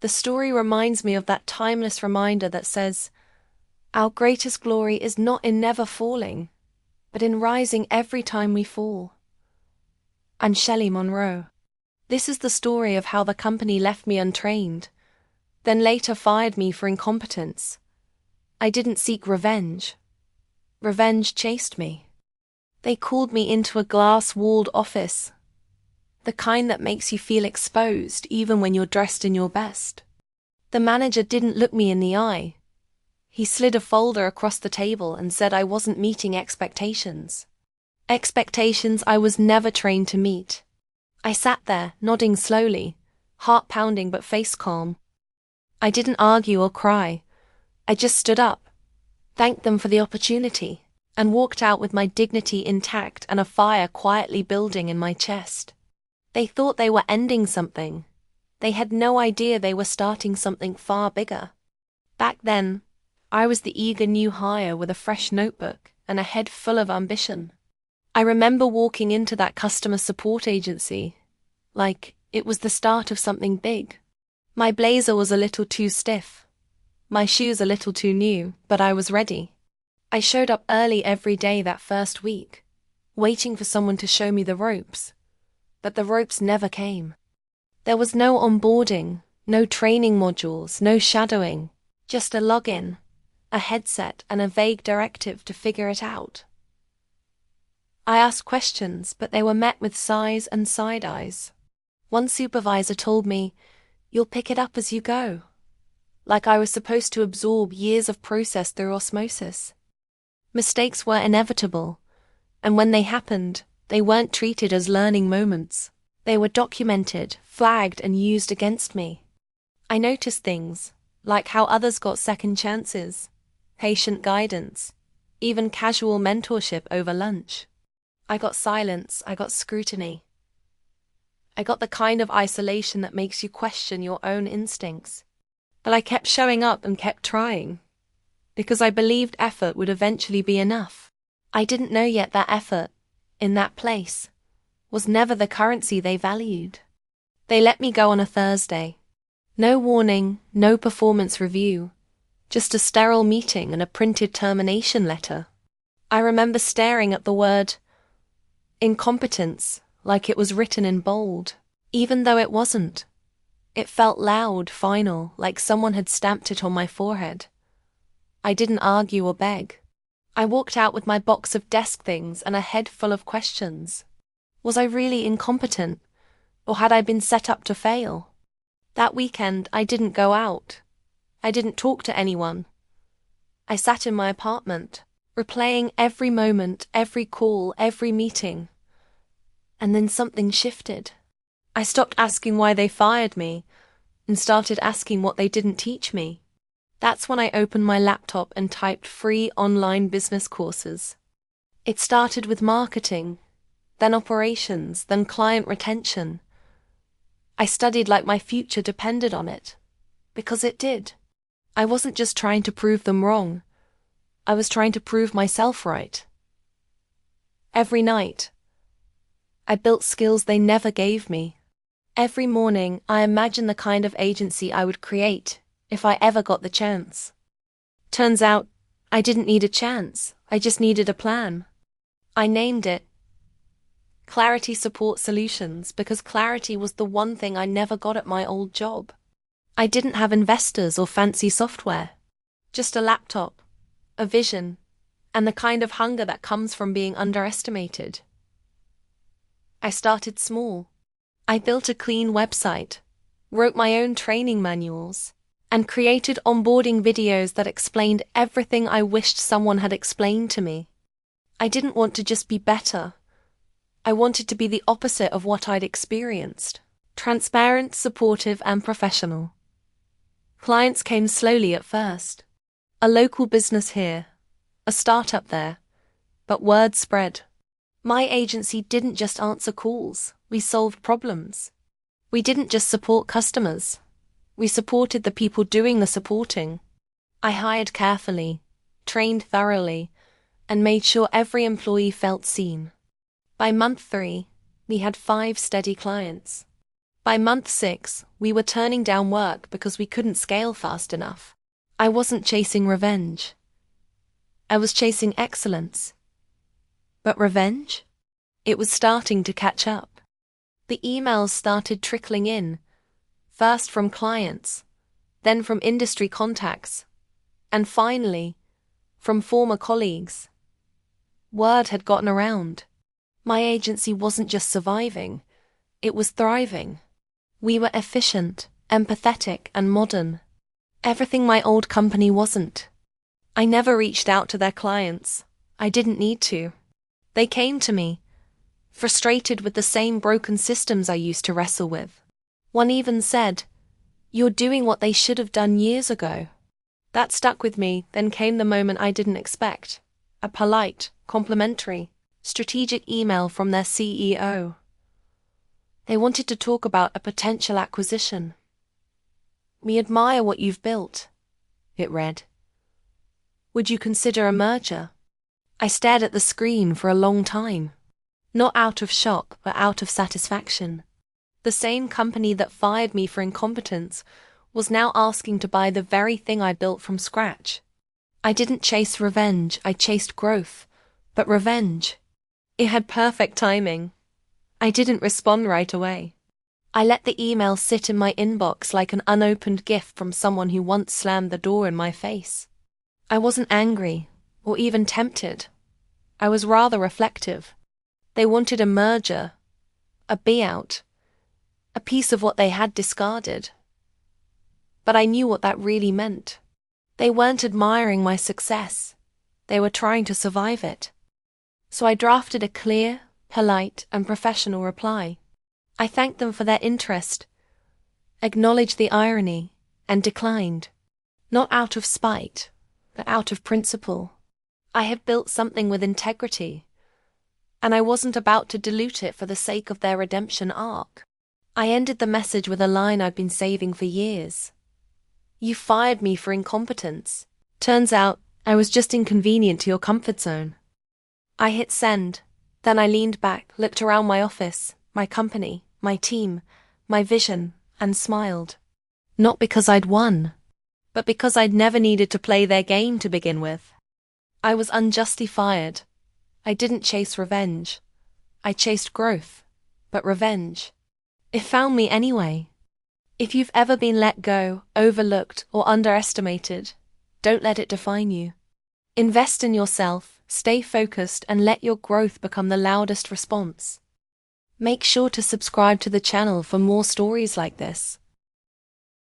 The story reminds me of that timeless reminder that says, our greatest glory is not in never falling, but in rising every time we fall. And Shelley Monroe. This is the story of how the company left me untrained, then later fired me for incompetence. I didn't seek revenge. Revenge chased me. They called me into a glass-walled office, the kind that makes you feel exposed even when you're dressed in your best. The manager didn't look me in the eye. He slid a folder across the table and said I wasn't meeting expectations. Expectations I was never trained to meet. I sat there, nodding slowly, heart pounding but face calm. I didn't argue or cry. I just stood up, thanked them for the opportunity, and walked out with my dignity intact and a fire quietly building in my chest. They thought they were ending something. They had no idea they were starting something far bigger. Back then, I was the eager new hire with a fresh notebook and a head full of ambition. I remember walking into that customer support agency like it was the start of something big. My blazer was a little too stiff, my shoes a little too new, but I was ready. I showed up early every day that first week, waiting for someone to show me the ropes. But the ropes never came. There was no onboarding, no training modules, no shadowing, just a login, a headset, and a vague directive to figure it out. I asked questions, but they were met with sighs and side eyes. One supervisor told me, "You'll pick it up as you go," like I was supposed to absorb years of process through osmosis. Mistakes were inevitable, and when they happened, they weren't treated as learning moments. They were documented, flagged, and used against me. I noticed things, like how others got second chances, patient guidance, even casual mentorship over lunch. I got silence, I got scrutiny. I got the kind of isolation that makes you question your own instincts. But I kept showing up and kept trying, because I believed effort would eventually be enough. I didn't know yet that effort, in that place, was never the currency they valued. They let me go on a Thursday. No warning, no performance review, just a sterile meeting and a printed termination letter. I remember staring at the word incompetence like it was written in bold, even though it wasn't. It felt loud, final, like someone had stamped it on my forehead. I didn't argue or beg. I walked out with my box of desk things and a head full of questions. Was I really incompetent, or had I been set up to fail? That weekend, I didn't go out. I didn't talk to anyone. I sat in my apartment, replaying every moment, every call, every meeting. And then something shifted. I stopped asking why they fired me and started asking what they didn't teach me. That's when I opened my laptop and typed free online business courses. It started with marketing, then operations, then client retention. I studied like my future depended on it, because it did. I wasn't just trying to prove them wrong. I was trying to prove myself right. Every night, I built skills they never gave me. Every morning, I imagined the kind of agency I would create if I ever got the chance. Turns out, I didn't need a chance. I just needed a plan. I named it Clarity Support Solutions because clarity was the one thing I never got at my old job. I didn't have investors or fancy software, just a laptop, a vision, and the kind of hunger that comes from being underestimated. I started small. I built a clean website, wrote my own training manuals, and created onboarding videos that explained everything I wished someone had explained to me. I didn't want to just be better. I wanted to be the opposite of what I'd experienced. Transparent, supportive, and professional. Clients came slowly at first. A local business here, a startup there, but word spread. My agency didn't just answer calls, we solved problems. We didn't just support customers, we supported the people doing the supporting. I hired carefully, trained thoroughly, and made sure every employee felt seen. By month 3, we had 5 steady clients. By month 6, we were turning down work because we couldn't scale fast enough. I wasn't chasing revenge. I was chasing excellence. But revenge? It was starting to catch up. The emails started trickling in, first from clients, then from industry contacts, and finally, from former colleagues. Word had gotten around. My agency wasn't just surviving, it was thriving. We were efficient, empathetic, and modern. Everything my old company wasn't. I never reached out to their clients. I didn't need to. They came to me, frustrated with the same broken systems I used to wrestle with. One even said, "You're doing what they should have done years ago." That stuck with me. Then came the moment I didn't expect. A polite, complimentary, strategic email from their CEO. They wanted to talk about a potential acquisition. "We admire what you've built," it read. "Would you consider a merger?" I stared at the screen for a long time. Not out of shock, but out of satisfaction. The same company that fired me for incompetence was now asking to buy the very thing I built from scratch. I didn't chase revenge, I chased growth. But revenge. It had perfect timing. I didn't respond right away. I let the email sit in my inbox like an unopened gift from someone who once slammed the door in my face. I wasn't angry, or even tempted. I was rather reflective. They wanted a merger, a buyout, a piece of what they had discarded. But I knew what that really meant. They weren't admiring my success. They were trying to survive it. So I drafted a clear, polite, and professional reply. I thanked them for their interest, acknowledged the irony, and declined. Not out of spite, but out of principle. I had built something with integrity, and I wasn't about to dilute it for the sake of their redemption arc. I ended the message with a line I'd been saving for years. "You fired me for incompetence. Turns out I was just inconvenient to your comfort zone." I hit send. Then I leaned back, looked around my office, my company, my team, my vision, and smiled. Not because I'd won, but because I'd never needed to play their game to begin with. I was unjustly fired. I didn't chase revenge. I chased growth, but revenge. It found me anyway. If you've ever been let go, overlooked, or underestimated, don't let it define you. Invest in yourself, stay focused, and let your growth become the loudest response. Make sure to subscribe to the channel for more stories like this.